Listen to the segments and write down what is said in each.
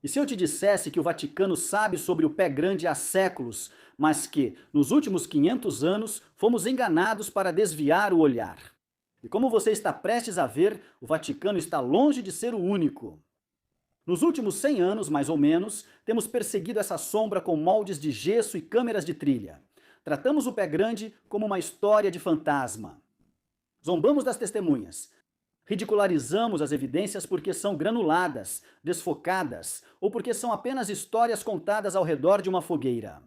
E se eu te dissesse que o Vaticano sabe sobre o pé grande há séculos, mas que, nos últimos 500 anos, fomos enganados para desviar o olhar? E como você está prestes a ver, o Vaticano está longe de ser o único. Nos últimos 100 anos, mais ou menos, temos perseguido essa sombra com moldes de gesso e câmeras de trilha. Tratamos o pé grande como uma história de fantasma. Zombamos das testemunhas. Ridicularizamos as evidências porque são granuladas, desfocadas ou porque são apenas histórias contadas ao redor de uma fogueira.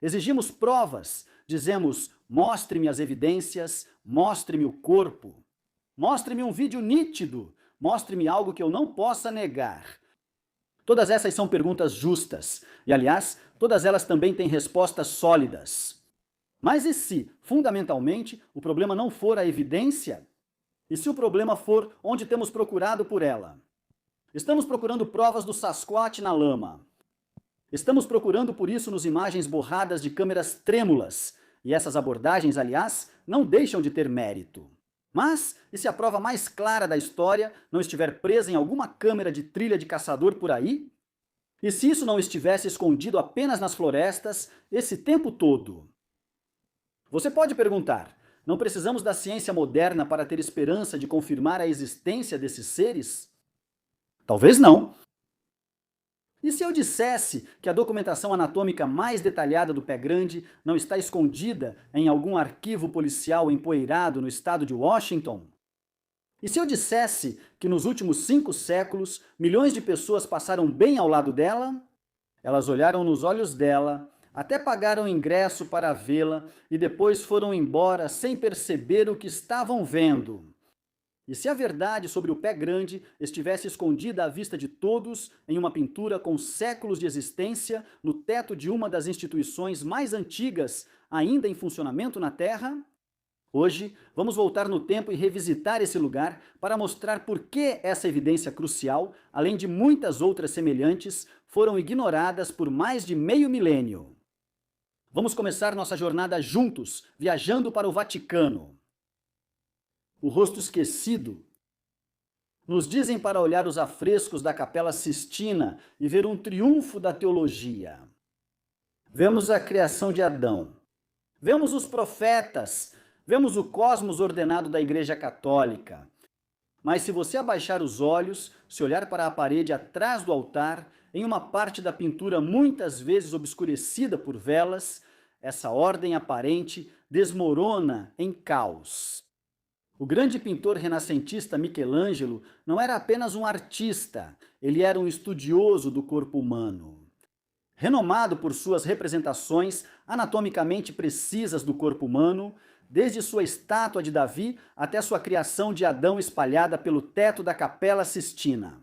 Exigimos provas, dizemos: mostre-me as evidências, mostre-me o corpo, mostre-me um vídeo nítido, mostre-me algo que eu não possa negar. Todas essas são perguntas justas e, aliás, todas elas também têm respostas sólidas. Mas e se, fundamentalmente, o problema não for a evidência? E se o problema for onde temos procurado por ela? Estamos procurando provas do Sasquatch na lama. Estamos procurando por isso nos imagens borradas de câmeras trêmulas. E essas abordagens, aliás, não deixam de ter mérito. Mas, e se a prova mais clara da história não estiver presa em alguma câmera de trilha de caçador por aí? E se isso não estivesse escondido apenas nas florestas esse tempo todo? Você pode perguntar: não precisamos da ciência moderna para ter esperança de confirmar a existência desses seres? Talvez não. E se eu dissesse que a documentação anatômica mais detalhada do pé grande não está escondida em algum arquivo policial empoeirado no estado de Washington? E se eu dissesse que nos últimos 5 séculos, milhões de pessoas passaram bem ao lado dela? Elas olharam nos olhos dela, até pagaram ingresso para vê-la e depois foram embora sem perceber o que estavam vendo. E se a verdade sobre o pé grande estivesse escondida à vista de todos em uma pintura com séculos de existência no teto de uma das instituições mais antigas ainda em funcionamento na Terra? Hoje, vamos voltar no tempo e revisitar esse lugar para mostrar por que essa evidência crucial, além de muitas outras semelhantes, foram ignoradas por mais de meio milênio. Vamos começar nossa jornada juntos, viajando para o Vaticano. O rosto esquecido. Nos dizem para olhar os afrescos da Capela Sistina e ver um triunfo da teologia. Vemos a criação de Adão. Vemos os profetas. Vemos o cosmos ordenado da Igreja Católica. Mas se você abaixar os olhos, se olhar para a parede atrás do altar, em uma parte da pintura muitas vezes obscurecida por velas, essa ordem aparente desmorona em caos. O grande pintor renascentista Michelangelo não era apenas um artista, ele era um estudioso do corpo humano. Renomado por suas representações anatomicamente precisas do corpo humano, desde sua estátua de Davi até sua criação de Adão espalhada pelo teto da Capela Sistina.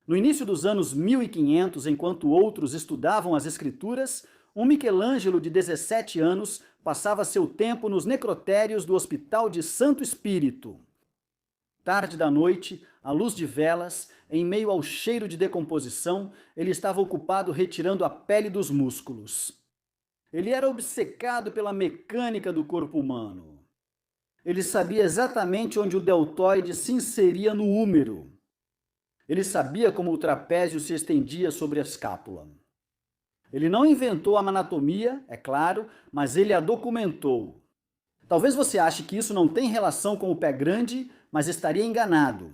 No início dos anos 1500, enquanto outros estudavam as escrituras, um Michelangelo de 17 anos passava seu tempo nos necrotérios do Hospital de Santo Espírito. Tarde da noite, à luz de velas, em meio ao cheiro de decomposição, ele estava ocupado retirando a pele dos músculos. Ele era obcecado pela mecânica do corpo humano. Ele sabia exatamente onde o deltoide se inseria no húmero. Ele sabia como o trapézio se estendia sobre a escápula. Ele não inventou a anatomia, é claro, mas ele a documentou. Talvez você ache que isso não tem relação com o pé grande, mas estaria enganado.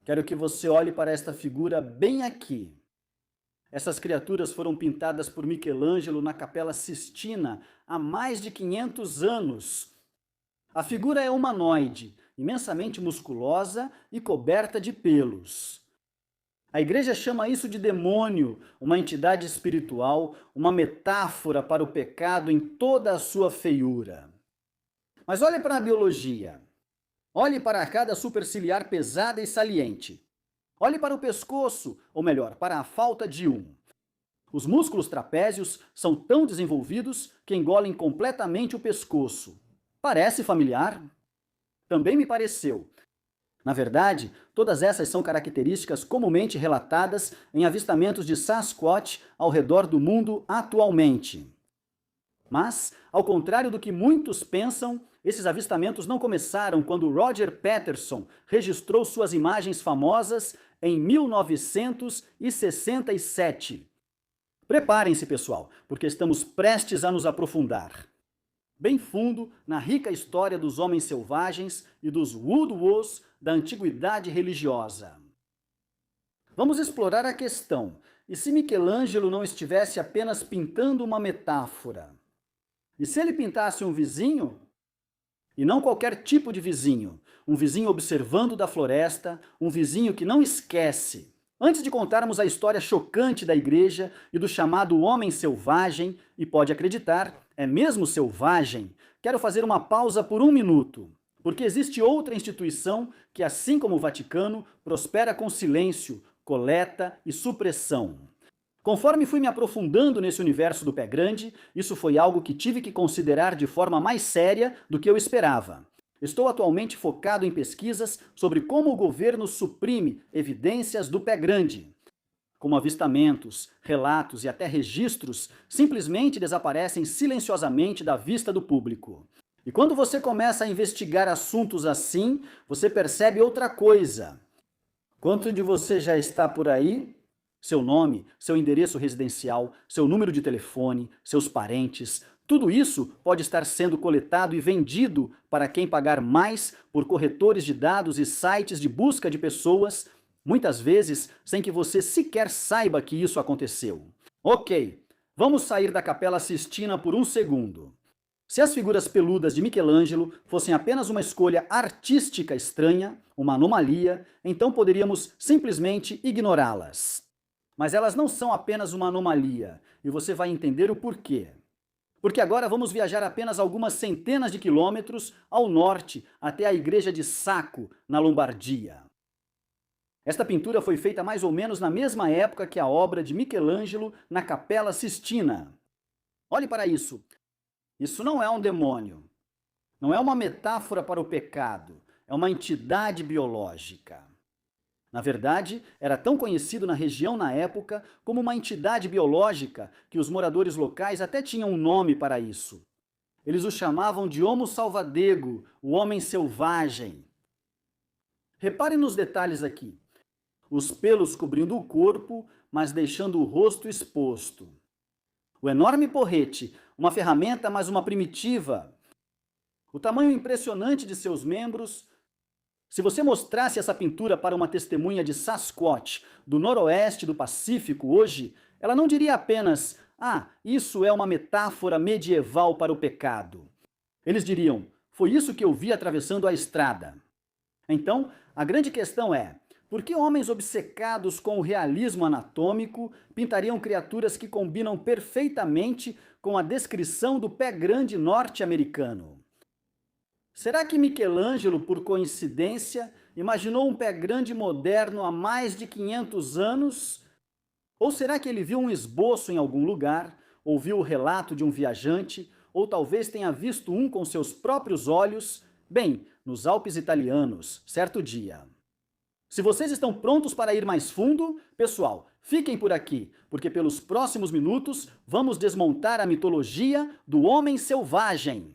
Quero que você olhe para esta figura bem aqui. Essas criaturas foram pintadas por Michelangelo na Capela Sistina há mais de 500 anos. A figura é humanoide, imensamente musculosa e coberta de pelos. A igreja chama isso de demônio, uma entidade espiritual, uma metáfora para o pecado em toda a sua feiura. Mas olhe para a biologia. Olhe para a cada superciliar pesada e saliente. Olhe para o pescoço, ou melhor, para a falta de um. Os músculos trapézios são tão desenvolvidos que engolem completamente o pescoço. Parece familiar? Também me pareceu. Na verdade, todas essas são características comumente relatadas em avistamentos de Sasquatch ao redor do mundo atualmente. Mas, ao contrário do que muitos pensam, esses avistamentos não começaram quando Roger Patterson registrou suas imagens famosas em 1967. Preparem-se, pessoal, porque estamos prestes a nos aprofundar bem fundo na rica história dos homens selvagens e dos Woodwos da antiguidade religiosa. Vamos explorar a questão: e se Michelangelo não estivesse apenas pintando uma metáfora? E se ele pintasse um vizinho? E não qualquer tipo de vizinho, um vizinho observando da floresta, um vizinho que não esquece. Antes de contarmos a história chocante da igreja e do chamado homem selvagem, e pode acreditar, é mesmo selvagem, quero fazer uma pausa por um minuto, porque existe outra instituição que, assim como o Vaticano, prospera com silêncio, coleta e supressão. Conforme fui me aprofundando nesse universo do pé grande, isso foi algo que tive que considerar de forma mais séria do que eu esperava. Estou atualmente focado em pesquisas sobre como o governo suprime evidências do pé grande. Como avistamentos, relatos e até registros simplesmente desaparecem silenciosamente da vista do público. E quando você começa a investigar assuntos assim, você percebe outra coisa. Quanto de você já está por aí? Seu nome, seu endereço residencial, seu número de telefone, seus parentes, tudo isso pode estar sendo coletado e vendido para quem pagar mais por corretores de dados e sites de busca de pessoas, muitas vezes sem que você sequer saiba que isso aconteceu. Ok, vamos sair da Capela Sistina por um segundo. Se as figuras peludas de Michelangelo fossem apenas uma escolha artística estranha, uma anomalia, então poderíamos simplesmente ignorá-las. Mas elas não são apenas uma anomalia, e você vai entender o porquê. Porque agora vamos viajar apenas algumas centenas de quilômetros ao norte até a igreja de Sacco, na Lombardia. Esta pintura foi feita mais ou menos na mesma época que a obra de Michelangelo na Capela Sistina. Olhe para isso. Isso não é um demônio. Não é uma metáfora para o pecado. É uma entidade biológica. Na verdade, era tão conhecido na região na época como uma entidade biológica que os moradores locais até tinham um nome para isso. Eles o chamavam de Homo Salvadego, o homem selvagem. Reparem nos detalhes aqui. Os pelos cobrindo o corpo, mas deixando o rosto exposto. O enorme porrete, uma ferramenta, mas uma primitiva. O tamanho impressionante de seus membros. Se você mostrasse essa pintura para uma testemunha de Sasquatch do noroeste do Pacífico hoje, ela não diria apenas: "Ah, isso é uma metáfora medieval para o pecado". Eles diriam: "Foi isso que eu vi atravessando a estrada". Então, a grande questão é: por que homens obcecados com o realismo anatômico pintariam criaturas que combinam perfeitamente com a descrição do pé grande norte-americano? Será que Michelangelo, por coincidência, imaginou um pé grande moderno há mais de 500 anos? Ou será que ele viu um esboço em algum lugar, ouviu o relato de um viajante, ou talvez tenha visto um com seus próprios olhos, bem, nos Alpes italianos, certo dia? Se vocês estão prontos para ir mais fundo, pessoal, fiquem por aqui, porque pelos próximos minutos vamos desmontar a mitologia do homem selvagem.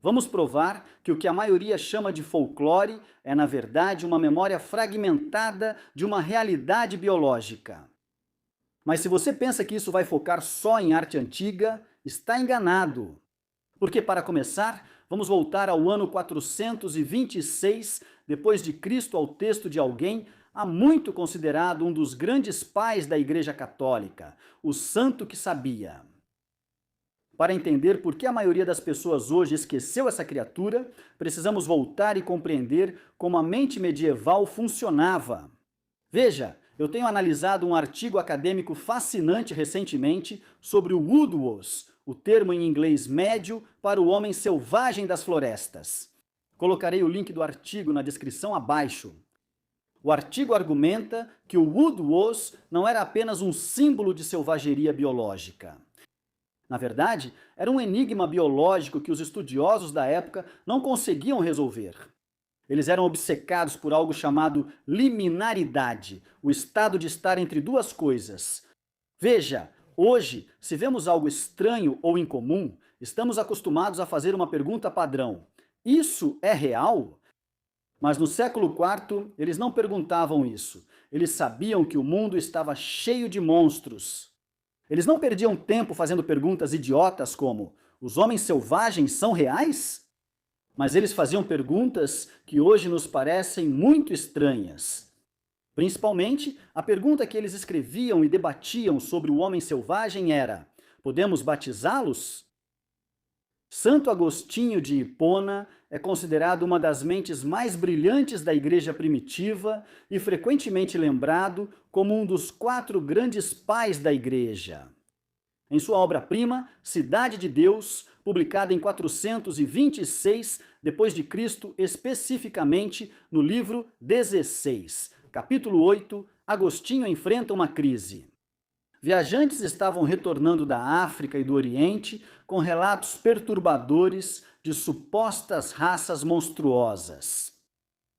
Vamos provar que o que a maioria chama de folclore é, na verdade, uma memória fragmentada de uma realidade biológica. Mas se você pensa que isso vai focar só em arte antiga, está enganado. Porque, para começar, vamos voltar ao ano 426 depois de Cristo, ao texto de alguém há muito considerado um dos grandes pais da Igreja Católica, o santo que sabia. Para entender por que a maioria das pessoas hoje esqueceu essa criatura, precisamos voltar e compreender como a mente medieval funcionava. Veja, eu tenho analisado um artigo acadêmico fascinante recentemente sobre o Woodwos, o termo em inglês médio para o homem selvagem das florestas. Colocarei o link do artigo na descrição abaixo. O artigo argumenta que o Woodwos não era apenas um símbolo de selvageria biológica. Na verdade, era um enigma biológico que os estudiosos da época não conseguiam resolver. Eles eram obcecados por algo chamado liminaridade, o estado de estar entre duas coisas. Veja, Hoje, se vemos algo estranho ou incomum, estamos acostumados a fazer uma pergunta padrão: isso é real? Mas no século IV, eles não perguntavam isso. Eles sabiam que o mundo estava cheio de monstros. Eles não perdiam tempo fazendo perguntas idiotas como: os homens selvagens são reais? Mas eles faziam perguntas que hoje nos parecem muito estranhas. Principalmente, a pergunta que eles escreviam e debatiam sobre o homem selvagem era: podemos batizá-los? Santo Agostinho de Hipona é considerado uma das mentes mais brilhantes da igreja primitiva e frequentemente lembrado como um dos 4 grandes pais da igreja. Em sua obra-prima, Cidade de Deus, publicada em 426 d.C., especificamente no livro 16, capítulo 8, Agostinho enfrenta uma crise. Viajantes estavam retornando da África e do Oriente com relatos perturbadores de supostas raças monstruosas.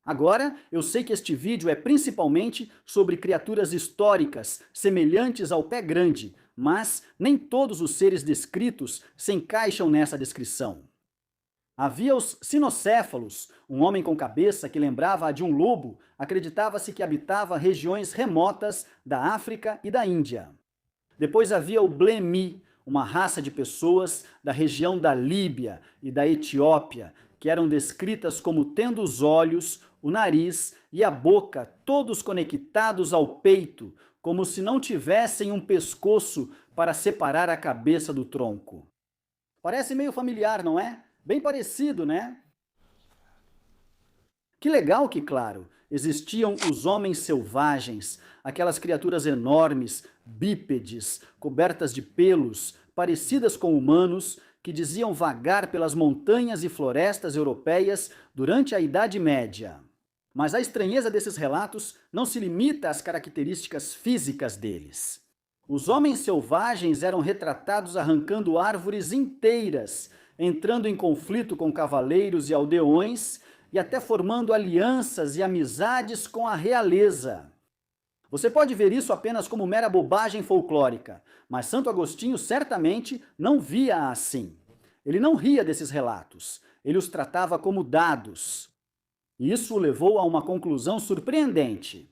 Agora, eu sei que este vídeo é principalmente sobre criaturas históricas semelhantes ao pé grande, mas nem todos os seres descritos se encaixam nessa descrição. Havia os cinocéfalos, um homem com cabeça que lembrava a de um lobo, acreditava-se que habitava regiões remotas da África e da Índia. Depois havia o Blemi, uma raça de pessoas da região da Líbia e da Etiópia, que eram descritas como tendo os olhos, o nariz e a boca todos conectados ao peito, como se não tivessem um pescoço para separar a cabeça do tronco. Parece meio familiar, não é? Bem parecido, né? Que legal que, claro, existiam os homens selvagens, aquelas criaturas enormes, bípedes, cobertas de pelos, parecidas com humanos, que diziam vagar pelas montanhas e florestas europeias durante a Idade Média. Mas a estranheza desses relatos não se limita às características físicas deles. Os homens selvagens eram retratados arrancando árvores inteiras, entrando em conflito com cavaleiros e aldeões e até formando alianças e amizades com a realeza. Você pode ver isso apenas como mera bobagem folclórica, mas Santo Agostinho certamente não via assim. Ele não ria desses relatos, ele os tratava como dados. E isso o levou a uma conclusão surpreendente.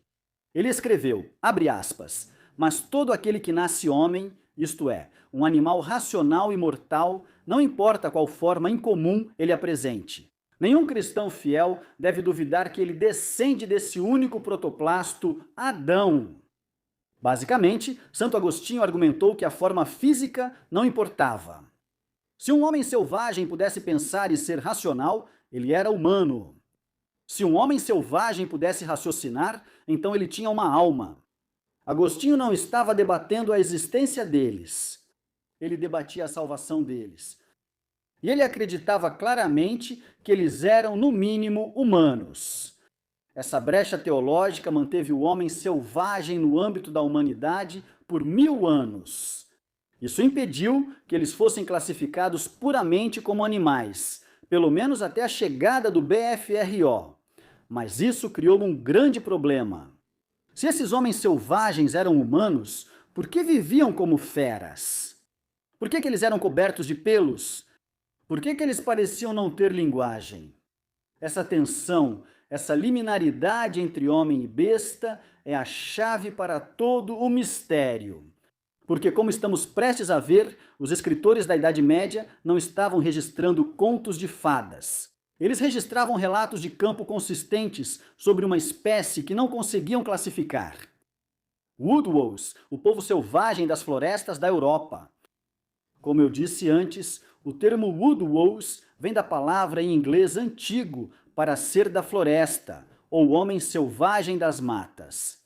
Ele escreveu, abre aspas, mas todo aquele que nasce homem, isto é, um animal racional e mortal, não importa qual forma incomum ele apresente. Nenhum cristão fiel deve duvidar que ele descende desse único protoplasto, Adão. Basicamente, Santo Agostinho argumentou que a forma física não importava. Se um homem selvagem pudesse pensar e ser racional, ele era humano. Se um homem selvagem pudesse raciocinar, então ele tinha uma alma. Agostinho não estava debatendo a existência deles. Ele debatia a salvação deles. E ele acreditava claramente que eles eram, no mínimo, humanos. Essa brecha teológica manteve o homem selvagem no âmbito da humanidade por 1000 anos. Isso impediu que eles fossem classificados puramente como animais, pelo menos até a chegada do BFRO. Mas isso criou um grande problema. Se esses homens selvagens eram humanos, por que viviam como feras? Por que eles eram cobertos de pelos? Por que eles pareciam não ter linguagem? Essa tensão, essa liminaridade entre homem e besta é a chave para todo o mistério. Porque, como estamos prestes a ver, os escritores da Idade Média não estavam registrando contos de fadas. Eles registravam relatos de campo consistentes sobre uma espécie que não conseguiam classificar. Woodwolves, o povo selvagem das florestas da Europa. Como eu disse antes, o termo woodwolves vem da palavra em inglês antigo para ser da floresta, ou homem selvagem das matas.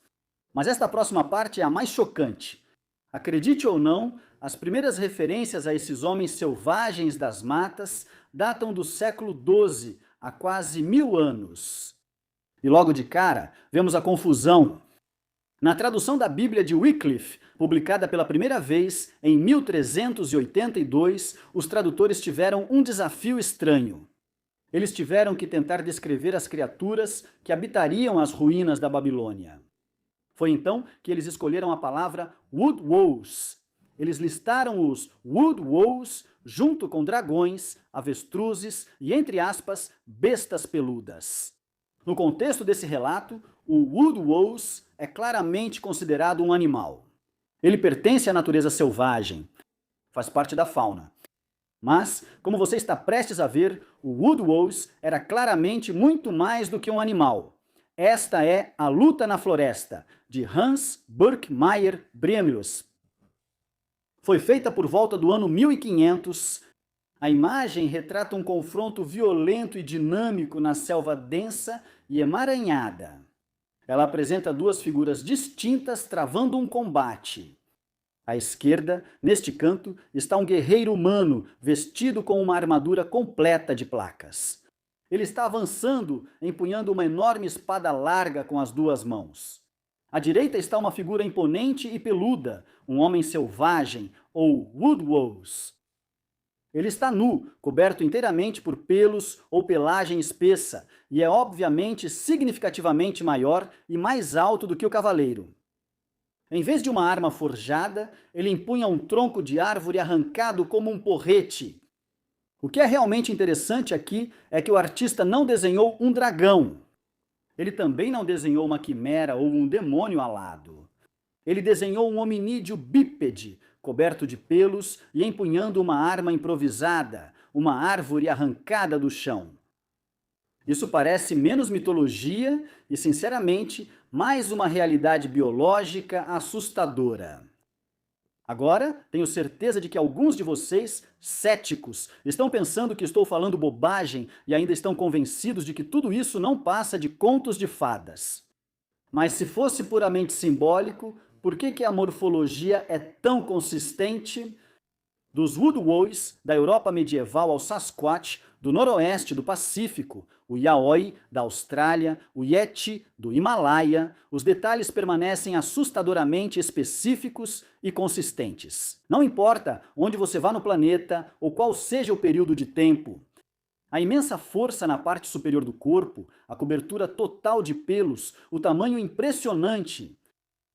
Mas esta próxima parte é a mais chocante. Acredite ou não, as primeiras referências a esses homens selvagens das matas datam do século XII, há quase 1000 anos. E logo de cara, vemos a confusão. Na tradução da Bíblia de Wycliffe, publicada pela primeira vez em 1382, os tradutores tiveram um desafio estranho. Eles tiveram que tentar descrever as criaturas que habitariam as ruínas da Babilônia. Foi então que eles escolheram a palavra woodwolves. Eles listaram os Wood Wolves junto com dragões, avestruzes e, entre aspas, bestas peludas. No contexto desse relato, o Wood Wolves é claramente considerado um animal. Ele pertence à natureza selvagem, faz parte da fauna. Mas, como você está prestes a ver, o Wood Wolves era claramente muito mais do que um animal. Esta é A Luta na Floresta, de Hans Birkmeier Bremylius. Foi feita por volta do ano 1500. A imagem retrata um confronto violento e dinâmico na selva densa e emaranhada. Ela apresenta duas figuras distintas travando um combate. À esquerda, neste canto, está um guerreiro humano vestido com uma armadura completa de placas. Ele está avançando, empunhando uma enorme espada larga com as duas mãos. À direita está uma figura imponente e peluda, um homem selvagem, ou Wood Wolves. Ele está nu, coberto inteiramente por pelos ou pelagem espessa, e é obviamente significativamente maior e mais alto do que o cavaleiro. Em vez de uma arma forjada, ele empunha um tronco de árvore arrancado como um porrete. O que é realmente interessante aqui é que o artista não desenhou um dragão. Ele também não desenhou uma quimera ou um demônio alado. Ele desenhou um hominídeo bípede, coberto de pelos e empunhando uma arma improvisada, uma árvore arrancada do chão. Isso parece menos mitologia e, sinceramente, mais uma realidade biológica assustadora. Agora, tenho certeza de que alguns de vocês, céticos, estão pensando que estou falando bobagem e ainda estão convencidos de que tudo isso não passa de contos de fadas. Mas se fosse puramente simbólico, por que a morfologia é tão consistente? Dos Wood Wolves, da Europa medieval ao Sasquatch, do noroeste do Pacífico, o Yaoi, da Austrália, o Yeti, do Himalaia, os detalhes permanecem assustadoramente específicos e consistentes. Não importa onde você vá no planeta ou qual seja o período de tempo. A imensa força na parte superior do corpo, a cobertura total de pelos, o tamanho impressionante.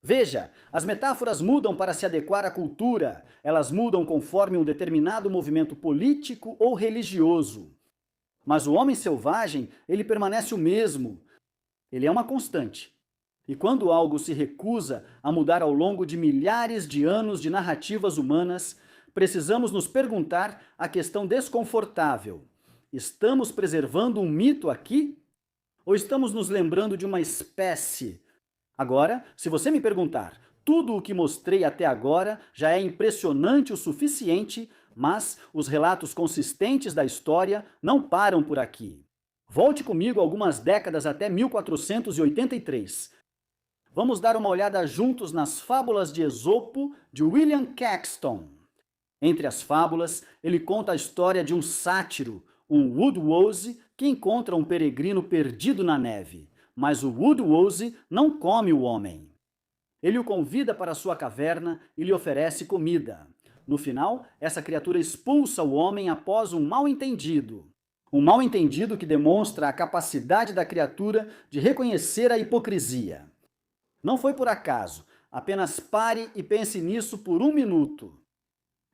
Veja, as metáforas mudam para se adequar à cultura, elas mudam conforme um determinado movimento político ou religioso. Mas o homem selvagem, ele permanece o mesmo. Ele é uma constante. E quando algo se recusa a mudar ao longo de milhares de anos de narrativas humanas, precisamos nos perguntar a questão desconfortável. Estamos preservando um mito aqui? Ou estamos nos lembrando de uma espécie? Agora, se você me perguntar, tudo o que mostrei até agora já é impressionante o suficiente, mas os relatos consistentes da história não param por aqui. Volte comigo algumas décadas até 1483. Vamos dar uma olhada juntos nas Fábulas de Esopo, de William Caxton. Entre as fábulas, ele conta a história de um sátiro, um Wood Wolves, que encontra um peregrino perdido na neve. Mas o Wood Wolves não come o homem. Ele o convida para sua caverna e lhe oferece comida. No final, essa criatura expulsa o homem após um mal-entendido. Um mal-entendido que demonstra a capacidade da criatura de reconhecer a hipocrisia. Não foi por acaso. Apenas pare e pense nisso por um minuto.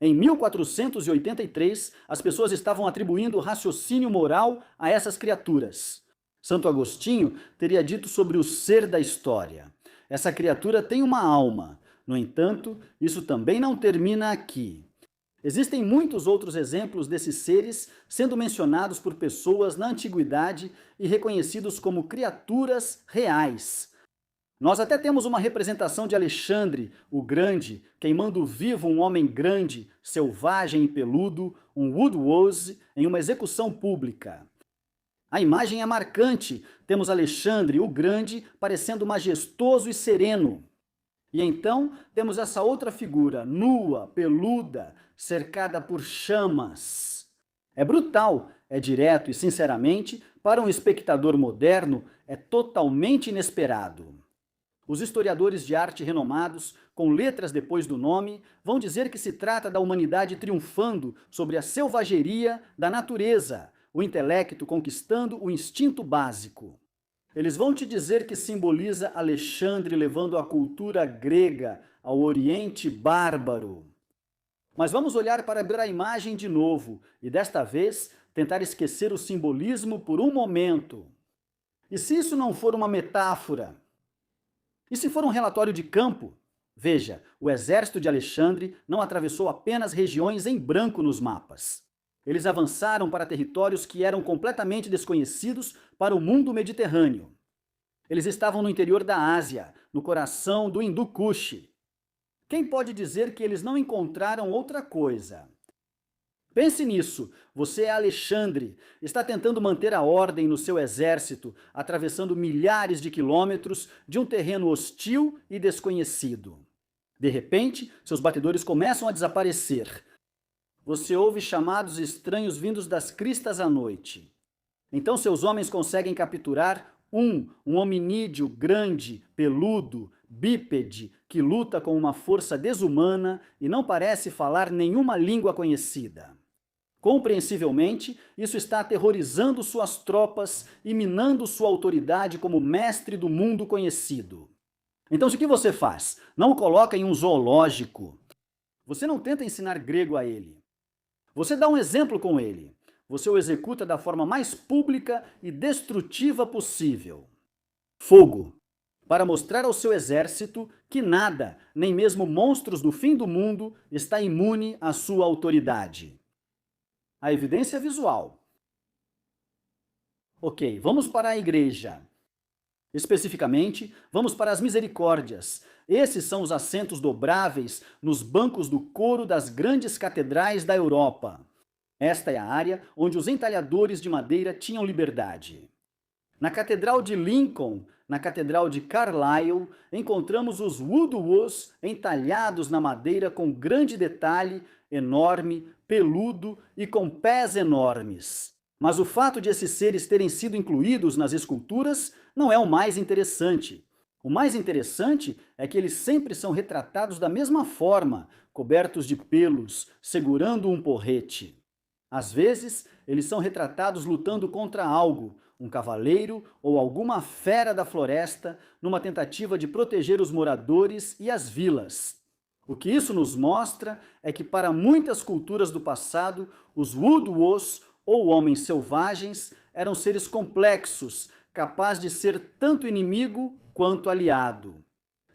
Em 1483, as pessoas estavam atribuindo raciocínio moral a essas criaturas. Santo Agostinho teria dito sobre o ser da história. Essa criatura tem uma alma. No entanto, isso também não termina aqui. Existem muitos outros exemplos desses seres sendo mencionados por pessoas na antiguidade e reconhecidos como criaturas reais. Nós até temos uma representação de Alexandre, o Grande, queimando vivo um homem grande, selvagem e peludo, um Wood Wolves, em uma execução pública. A imagem é marcante. Temos Alexandre, o Grande, parecendo majestoso e sereno. E então temos essa outra figura, nua, peluda, cercada por chamas. É brutal, é direto e, sinceramente, para um espectador moderno, é totalmente inesperado. Os historiadores de arte renomados, com letras depois do nome, vão dizer que se trata da humanidade triunfando sobre a selvageria da natureza, o intelecto conquistando o instinto básico. Eles vão te dizer que simboliza Alexandre levando a cultura grega ao Oriente bárbaro. Mas vamos olhar para a imagem de novo e desta vez tentar esquecer o simbolismo por um momento. E se isso não for uma metáfora? E se for um relatório de campo? Veja, o exército de Alexandre não atravessou apenas regiões em branco nos mapas. Eles avançaram para territórios que eram completamente desconhecidos para o mundo mediterrâneo. Eles estavam no interior da Ásia, no coração do Hindu Kush. Quem pode dizer que eles não encontraram outra coisa? Pense nisso, você é Alexandre, está tentando manter a ordem no seu exército, atravessando milhares de quilômetros de um terreno hostil e desconhecido. De repente, seus batedores começam a desaparecer. Você ouve chamados estranhos vindos das cristas à noite. Então seus homens conseguem capturar um hominídeo grande, peludo, bípede, que luta com uma força desumana e não parece falar nenhuma língua conhecida. Compreensivelmente, isso está aterrorizando suas tropas e minando sua autoridade como mestre do mundo conhecido. Então, o que você faz? Não o coloca em um zoológico. Você não tenta ensinar grego a ele. Você dá um exemplo com ele. Você o executa da forma mais pública e destrutiva possível. Fogo. Para mostrar ao seu exército que nada, nem mesmo monstros do fim do mundo, está imune à sua autoridade. A evidência visual. Ok, vamos para a igreja. Especificamente, vamos para as misericórdias. Esses são os assentos dobráveis nos bancos do coro das grandes catedrais da Europa. Esta é a área onde os entalhadores de madeira tinham liberdade. Na Catedral de Lincoln, na Catedral de Carlisle, encontramos os woodwos entalhados na madeira com grande detalhe, enorme, peludo e com pés enormes. Mas o fato de esses seres terem sido incluídos nas esculturas não é o mais interessante. O mais interessante é que eles sempre são retratados da mesma forma, cobertos de pelos, segurando um porrete. Às vezes, eles são retratados lutando contra algo, um cavaleiro ou alguma fera da floresta, numa tentativa de proteger os moradores e as vilas. O que isso nos mostra é que para muitas culturas do passado, os woodwos, ou homens selvagens, eram seres complexos, capazes de ser tanto inimigo quanto aliado.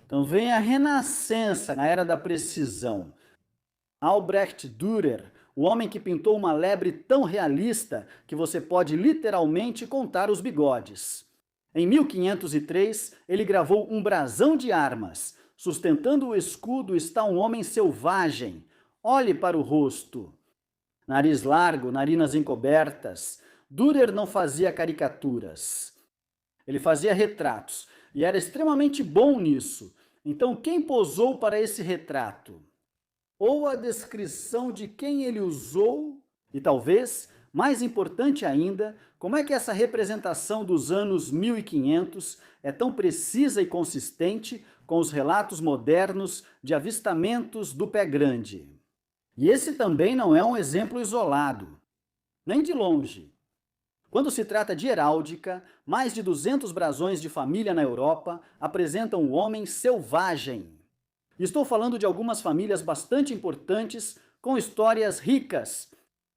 Então vem a Renascença, na Era da Precisão. Albrecht Dürer, o homem que pintou uma lebre tão realista que você pode literalmente contar os bigodes. Em 1503, ele gravou um brasão de armas. Sustentando o escudo está um homem selvagem. Olhe para o rosto. Nariz largo, narinas encobertas. Dürer não fazia caricaturas. Ele fazia retratos e era extremamente bom nisso. Então, quem posou para esse retrato? Ou a descrição de quem ele usou, e talvez, mais importante ainda, como é que essa representação dos anos 1500 é tão precisa e consistente com os relatos modernos de avistamentos do pé grande. E esse também não é um exemplo isolado, nem de longe. Quando se trata de heráldica, mais de 200 brasões de família na Europa apresentam o homem selvagem. Estou falando de algumas famílias bastante importantes, com histórias ricas.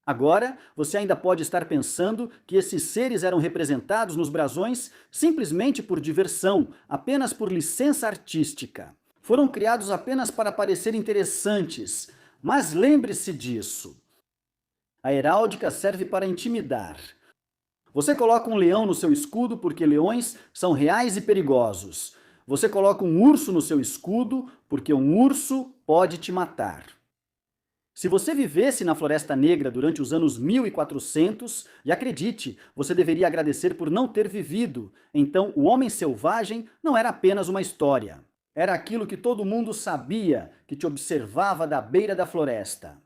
Agora, você ainda pode estar pensando que esses seres eram representados nos brasões simplesmente por diversão, apenas por licença artística. Foram criados apenas para parecer interessantes, mas lembre-se disso. A heráldica serve para intimidar. Você coloca um leão no seu escudo porque leões são reais e perigosos. Você coloca um urso no seu escudo porque um urso pode te matar. Se você vivesse na Floresta Negra durante os anos 1400, e acredite, você deveria agradecer por não ter vivido, então o homem selvagem não era apenas uma história. Era aquilo que todo mundo sabia, que te observava da beira da floresta.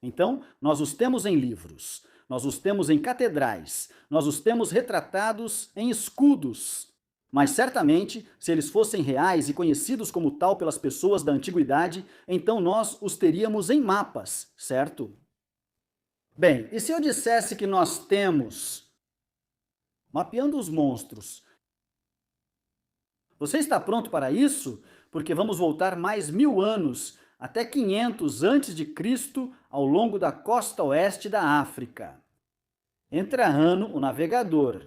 Então, nós os temos em livros, nós os temos em catedrais, nós os temos retratados em escudos. Mas certamente, se eles fossem reais e conhecidos como tal pelas pessoas da antiguidade, então nós os teríamos em mapas, certo? Bem, e se eu dissesse que nós temos mapeando os monstros? Você está pronto para isso? Porque vamos voltar mais 1000 anos até 500 a.C., ao longo da costa oeste da África. Entra Hanno, o navegador.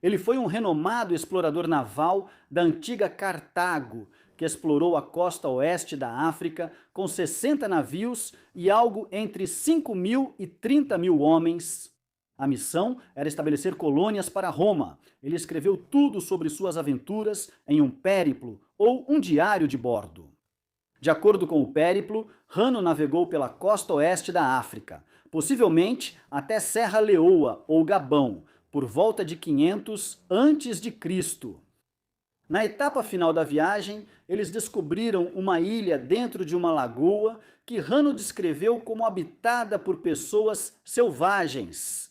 Ele foi um renomado explorador naval da antiga Cartago, que explorou a costa oeste da África com 60 navios e algo entre 5.000 e 30.000 homens. A missão era estabelecer colônias para Roma. Ele escreveu tudo sobre suas aventuras em um périplo ou um diário de bordo. De acordo com o périplo, Hanno navegou pela costa oeste da África, possivelmente até Serra Leoa ou Gabão, por volta de 500 a.C. Na etapa final da viagem, eles descobriram uma ilha dentro de uma lagoa que Hanno descreveu como habitada por pessoas selvagens.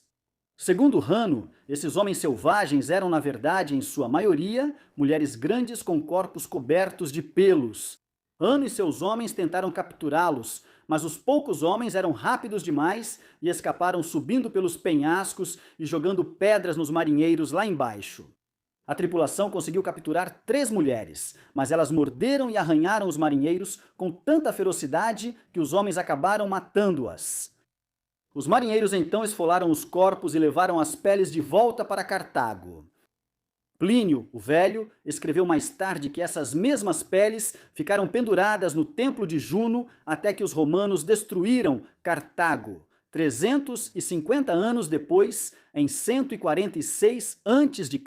Segundo Hanno, esses homens selvagens eram, na verdade, em sua maioria, mulheres grandes com corpos cobertos de pelos. Hanno e seus homens tentaram capturá-los, mas os poucos homens eram rápidos demais e escaparam subindo pelos penhascos e jogando pedras nos marinheiros lá embaixo. A tripulação conseguiu capturar 3 mulheres, mas elas morderam e arranharam os marinheiros com tanta ferocidade que os homens acabaram matando-as. Os marinheiros então esfolaram os corpos e levaram as peles de volta para Cartago. Plínio, o Velho, escreveu mais tarde que essas mesmas peles ficaram penduradas no templo de Juno até que os romanos destruíram Cartago, 350 anos depois, em 146 a.C.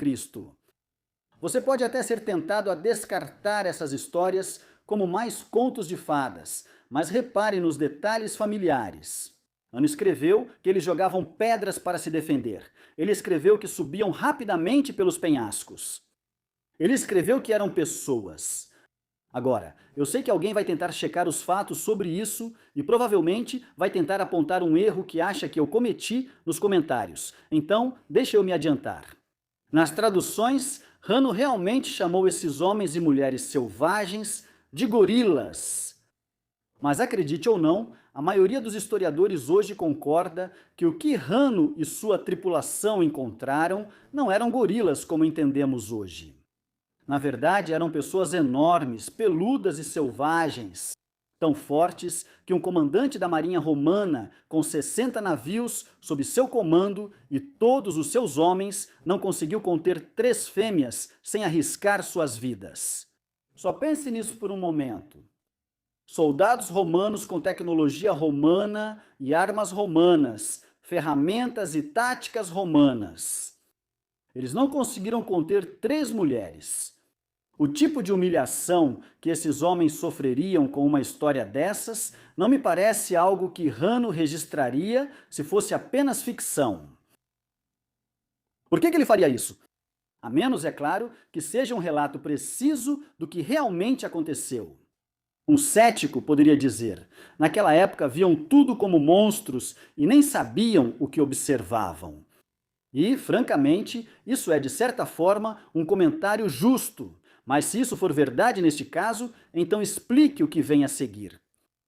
Você pode até ser tentado a descartar essas histórias como mais contos de fadas, mas repare nos detalhes familiares. Hanno escreveu que eles jogavam pedras para se defender. Ele escreveu que subiam rapidamente pelos penhascos. Ele escreveu que eram pessoas. Agora, eu sei que alguém vai tentar checar os fatos sobre isso e provavelmente vai tentar apontar um erro que acha que eu cometi nos comentários. Então, deixa eu me adiantar. Nas traduções, Hanno realmente chamou esses homens e mulheres selvagens de gorilas. Mas acredite ou não, a maioria dos historiadores hoje concorda que o que Hanno e sua tripulação encontraram não eram gorilas como entendemos hoje. Na verdade, eram pessoas enormes, peludas e selvagens, tão fortes que um comandante da marinha romana, com 60 navios sob seu comando e todos os seus homens, não conseguiu conter 3 fêmeas sem arriscar suas vidas. Só pense nisso por um momento. Soldados romanos com tecnologia romana e armas romanas, ferramentas e táticas romanas. Eles não conseguiram conter 3 mulheres. O tipo de humilhação que esses homens sofreriam com uma história dessas não me parece algo que Hanno registraria se fosse apenas ficção. Por que ele faria isso? A menos, é claro, que seja um relato preciso do que realmente aconteceu. Um cético poderia dizer: naquela época viam tudo como monstros e nem sabiam o que observavam. E, francamente, isso é, de certa forma, um comentário justo. Mas se isso for verdade neste caso, então explique o que vem a seguir.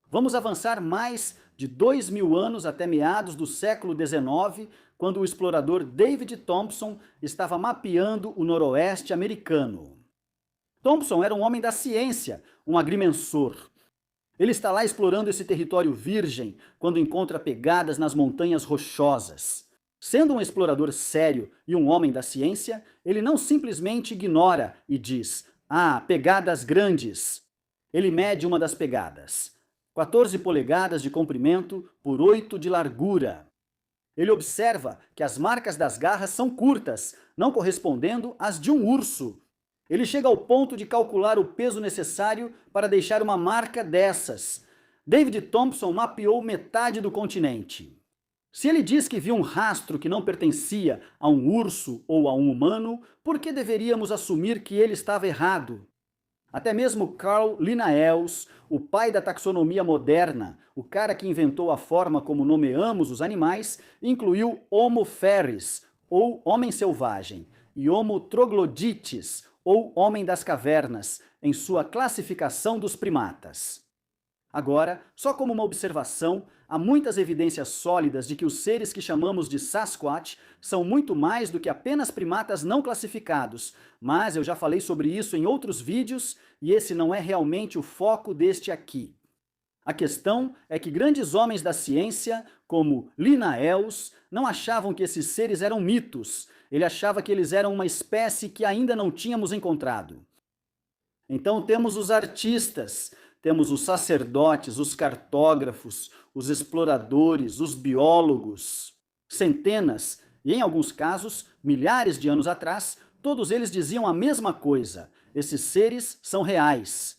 Vamos avançar mais de 2.000 anos até meados do século XIX, quando o explorador David Thompson estava mapeando o noroeste americano. Thompson era um homem da ciência, um agrimensor. Ele está lá explorando esse território virgem quando encontra pegadas nas montanhas rochosas. Sendo um explorador sério e um homem da ciência, ele não simplesmente ignora e diz: "Ah, pegadas grandes." Ele mede uma das pegadas, 14 polegadas de comprimento por 8 de largura. Ele observa que as marcas das garras são curtas, não correspondendo às de um urso. Ele chega ao ponto de calcular o peso necessário para deixar uma marca dessas. David Thompson mapeou metade do continente. Se ele diz que viu um rastro que não pertencia a um urso ou a um humano, por que deveríamos assumir que ele estava errado? Até mesmo Carl Linnaeus, o pai da taxonomia moderna, o cara que inventou a forma como nomeamos os animais, incluiu Homo ferris, ou homem selvagem, e Homo troglodytes, ou homem das cavernas, em sua classificação dos primatas. Agora, só como uma observação, há muitas evidências sólidas de que os seres que chamamos de Sasquatch são muito mais do que apenas primatas não classificados, mas eu já falei sobre isso em outros vídeos e esse não é realmente o foco deste aqui. A questão é que grandes homens da ciência, como Linnaeus, não achavam que esses seres eram mitos. Ele achava que eles eram uma espécie que ainda não tínhamos encontrado. Então temos os artistas, temos os sacerdotes, os cartógrafos, os exploradores, os biólogos. Centenas, e em alguns casos, milhares de anos atrás, todos eles diziam a mesma coisa: esses seres são reais.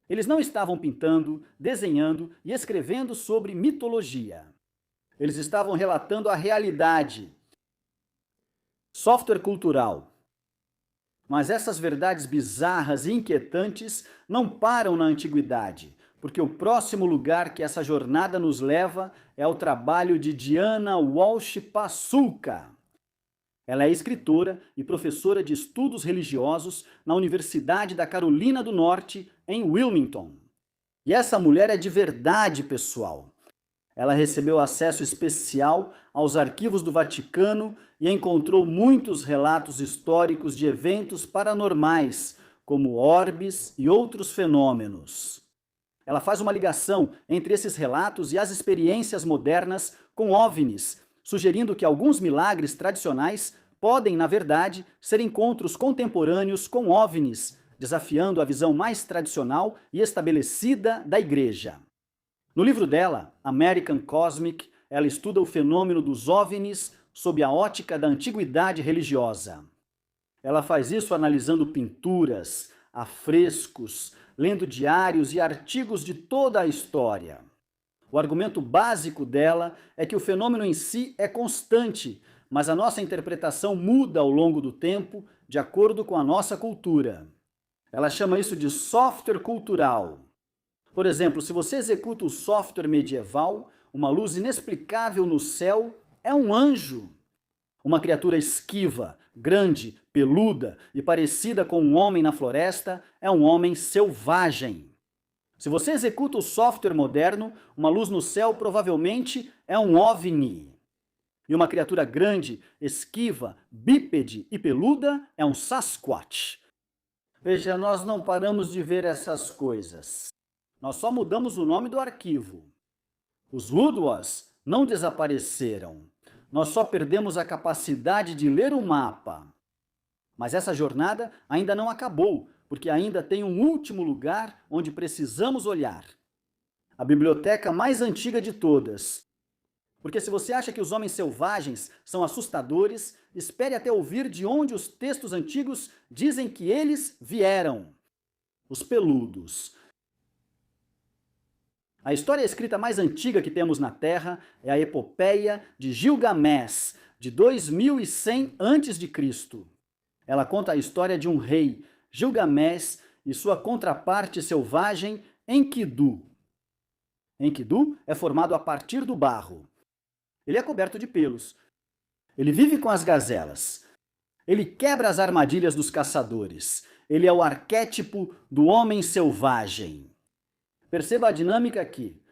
Eles não estavam pintando, desenhando e escrevendo sobre mitologia. Eles estavam relatando a realidade. Software cultural. Mas essas verdades bizarras e inquietantes não param na antiguidade, porque o próximo lugar que essa jornada nos leva é o trabalho de Diana Walsh Pasulka. Ela é escritora e professora de estudos religiosos na Universidade da Carolina do Norte, em Wilmington. E essa mulher é de verdade, pessoal. Ela recebeu acesso especial aos arquivos do Vaticano e encontrou muitos relatos históricos de eventos paranormais, como orbes e outros fenômenos. Ela faz uma ligação entre esses relatos e as experiências modernas com OVNIs, sugerindo que alguns milagres tradicionais podem, na verdade, ser encontros contemporâneos com OVNIs, desafiando a visão mais tradicional e estabelecida da Igreja. No livro dela, American Cosmic, ela estuda o fenômeno dos OVNIs sob a ótica da antiguidade religiosa. Ela faz isso analisando pinturas, afrescos, lendo diários e artigos de toda a história. O argumento básico dela é que o fenômeno em si é constante, mas a nossa interpretação muda ao longo do tempo de acordo com a nossa cultura. Ela chama isso de software cultural. Por exemplo, se você executa o software medieval, uma luz inexplicável no céu é um anjo. Uma criatura esquiva, grande, peluda e parecida com um homem na floresta é um homem selvagem. Se você executa o software moderno, uma luz no céu provavelmente é um OVNI. E uma criatura grande, esquiva, bípede e peluda é um Sasquatch. Veja, nós não paramos de ver essas coisas. Nós só mudamos o nome do arquivo. Os Woodwas não desapareceram. Nós só perdemos a capacidade de ler o mapa. Mas essa jornada ainda não acabou, porque ainda tem um último lugar onde precisamos olhar. A biblioteca mais antiga de todas. Porque se você acha que os homens selvagens são assustadores, espere até ouvir de onde os textos antigos dizem que eles vieram. Os peludos. A história escrita mais antiga que temos na Terra é a epopeia de Gilgamesh, de 2100 a.C. Ela conta a história de um rei, Gilgamesh, e sua contraparte selvagem, Enkidu. Enkidu é formado a partir do barro. Ele é coberto de pelos. Ele vive com as gazelas. Ele quebra as armadilhas dos caçadores. Ele é o arquétipo do homem selvagem. Perceba a dinâmica aqui.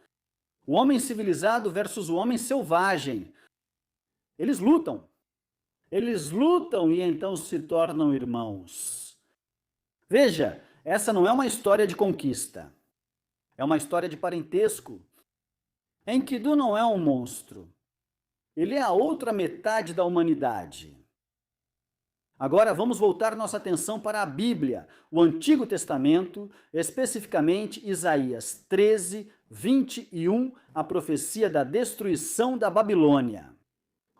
O homem civilizado versus o homem selvagem. Eles lutam. Eles lutam e então se tornam irmãos. Veja, essa não é uma história de conquista. É uma história de parentesco. Enkidu não é um monstro. Ele é a outra metade da humanidade. Agora vamos voltar nossa atenção para a Bíblia, o Antigo Testamento, especificamente Isaías 13, 21, a profecia da destruição da Babilônia.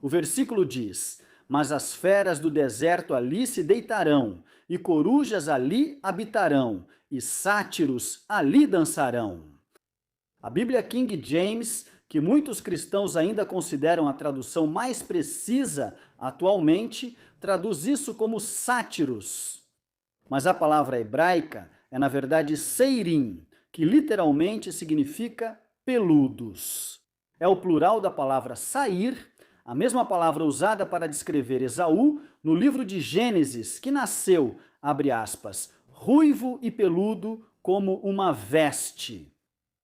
O versículo diz: "Mas as feras do deserto ali se deitarão, e corujas ali habitarão, e sátiros ali dançarão." A Bíblia King James, que muitos cristãos ainda consideram a tradução mais precisa atualmente, traduz isso como sátiros. Mas a palavra hebraica é, na verdade, seirim, que literalmente significa peludos. É o plural da palavra sair, a mesma palavra usada para descrever Esaú no livro de Gênesis, que nasceu, abre aspas, ruivo e peludo como uma veste.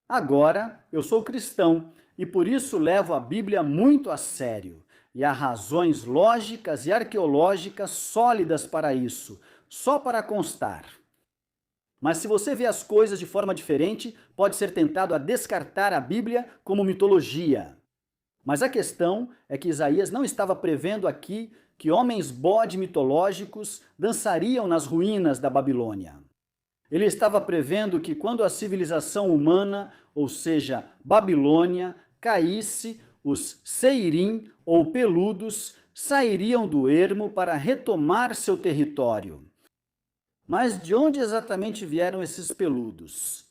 Agora, eu sou cristão e por isso levo a Bíblia muito a sério. E há razões lógicas e arqueológicas sólidas para isso, só para constar. Mas se você vê as coisas de forma diferente, pode ser tentado a descartar a Bíblia como mitologia. Mas a questão é que Isaías não estava prevendo aqui que homens bode mitológicos dançariam nas ruínas da Babilônia. Ele estava prevendo que quando a civilização humana, ou seja, Babilônia, caísse, os Seirim, ou peludos, sairiam do ermo para retomar seu território. Mas de onde exatamente vieram esses peludos?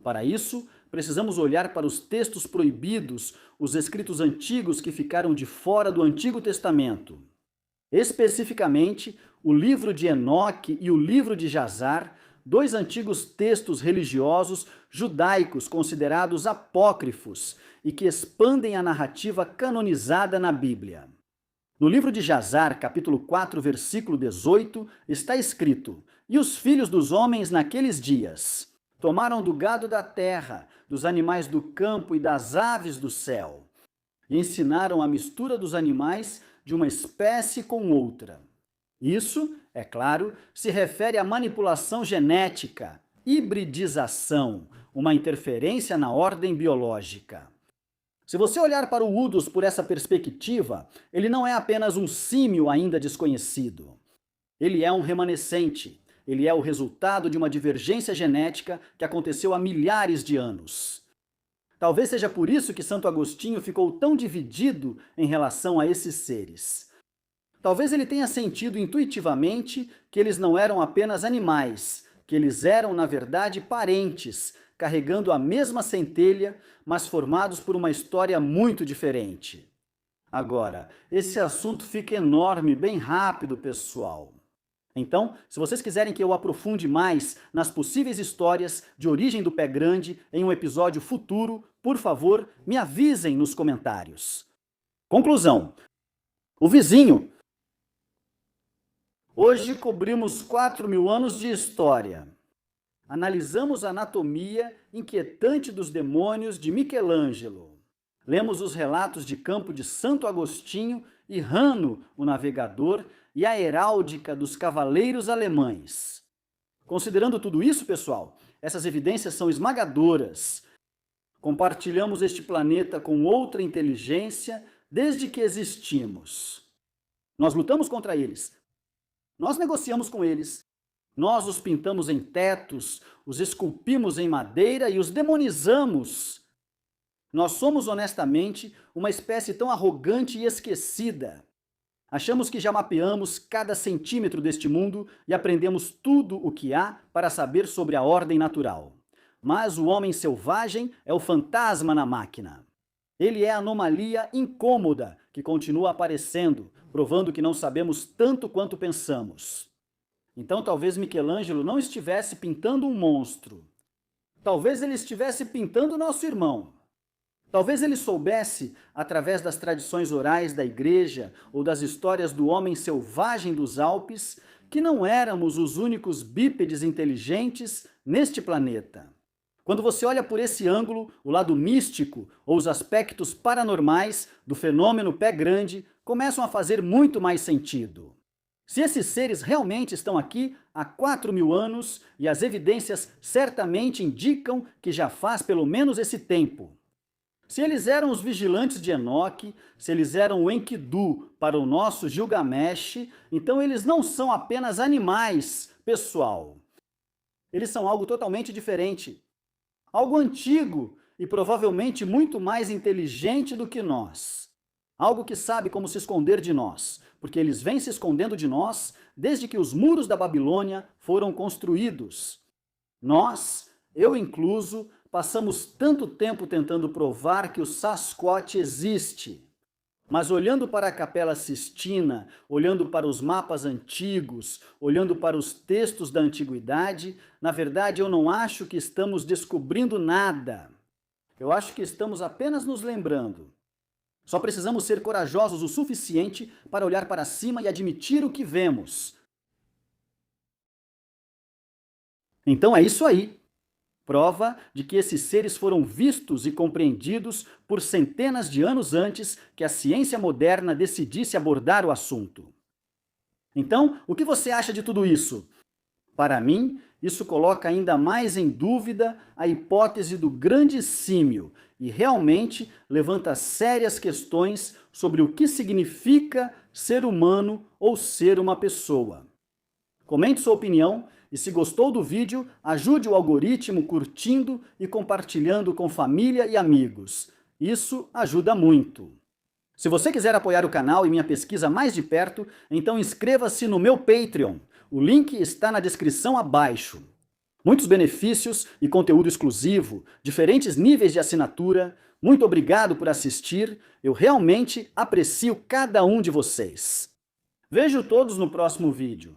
Para isso, precisamos olhar para os textos proibidos, os escritos antigos que ficaram de fora do Antigo Testamento. Especificamente, o livro de Enoque e o livro de Jazar, dois antigos textos religiosos judaicos considerados apócrifos e que expandem a narrativa canonizada na Bíblia. No livro de Jazar, capítulo 4, versículo 18, está escrito: "E os filhos dos homens naqueles dias tomaram do gado da terra, dos animais do campo e das aves do céu, e ensinaram a mistura dos animais de uma espécie com outra." Isso, é claro, se refere à manipulação genética, hibridização, uma interferência na ordem biológica. Se você olhar para o Udos por essa perspectiva, ele não é apenas um símio ainda desconhecido. Ele é um remanescente. Ele é o resultado de uma divergência genética que aconteceu há milhares de anos. Talvez seja por isso que Santo Agostinho ficou tão dividido em relação a esses seres. Talvez ele tenha sentido intuitivamente que eles não eram apenas animais, que eles eram, na verdade, parentes, carregando a mesma centelha, mas formados por uma história muito diferente. Agora, esse assunto fica enorme bem rápido, pessoal. Então, se vocês quiserem que eu aprofunde mais nas possíveis histórias de origem do pé grande em um episódio futuro, por favor, me avisem nos comentários. Conclusão. O vizinho. Hoje cobrimos 4.000 anos de história. Analisamos a anatomia inquietante dos demônios de Michelangelo. Lemos os relatos de campo de Santo Agostinho e Rano, o navegador, e a heráldica dos cavaleiros alemães. Considerando tudo isso, pessoal, essas evidências são esmagadoras. Compartilhamos este planeta com outra inteligência desde que existimos. Nós lutamos contra eles. Nós negociamos com eles. Nós os pintamos em tetos, os esculpimos em madeira e os demonizamos. Nós somos, honestamente, uma espécie tão arrogante e esquecida. Achamos que já mapeamos cada centímetro deste mundo e aprendemos tudo o que há para saber sobre a ordem natural. Mas o homem selvagem é o fantasma na máquina. Ele é a anomalia incômoda que continua aparecendo, provando que não sabemos tanto quanto pensamos. Então talvez Michelangelo não estivesse pintando um monstro. Talvez ele estivesse pintando nosso irmão. Talvez ele soubesse, através das tradições orais da igreja ou das histórias do homem selvagem dos Alpes, que não éramos os únicos bípedes inteligentes neste planeta. Quando você olha por esse ângulo, o lado místico ou os aspectos paranormais do fenômeno pé grande começam a fazer muito mais sentido. Se esses seres realmente estão aqui há 4.000 anos, e as evidências certamente indicam que já faz pelo menos esse tempo. Se eles eram os vigilantes de Enoque, se eles eram o Enkidu para o nosso Gilgamesh, então eles não são apenas animais, pessoal. Eles são algo totalmente diferente. Algo antigo e provavelmente muito mais inteligente do que nós. Algo que sabe como se esconder de nós, porque eles vêm se escondendo de nós desde que os muros da Babilônia foram construídos. Nós, eu incluso, passamos tanto tempo tentando provar que o Sasquatch existe. Mas olhando para a Capela Sistina, olhando para os mapas antigos, olhando para os textos da antiguidade, na verdade eu não acho que estamos descobrindo nada. Eu acho que estamos apenas nos lembrando. Só precisamos ser corajosos o suficiente para olhar para cima e admitir o que vemos. Então é isso aí. Prova de que esses seres foram vistos e compreendidos por centenas de anos antes que a ciência moderna decidisse abordar o assunto. Então, o que você acha de tudo isso? Para mim, isso coloca ainda mais em dúvida a hipótese do grande símio e realmente levanta sérias questões sobre o que significa ser humano ou ser uma pessoa. Comente sua opinião e, se gostou do vídeo, ajude o algoritmo curtindo e compartilhando com família e amigos. Isso ajuda muito. Se você quiser apoiar o canal e minha pesquisa mais de perto, então inscreva-se no meu Patreon. O link está na descrição abaixo. Muitos benefícios e conteúdo exclusivo, diferentes níveis de assinatura. Muito obrigado por assistir. Eu realmente aprecio cada um de vocês. Vejo todos no próximo vídeo.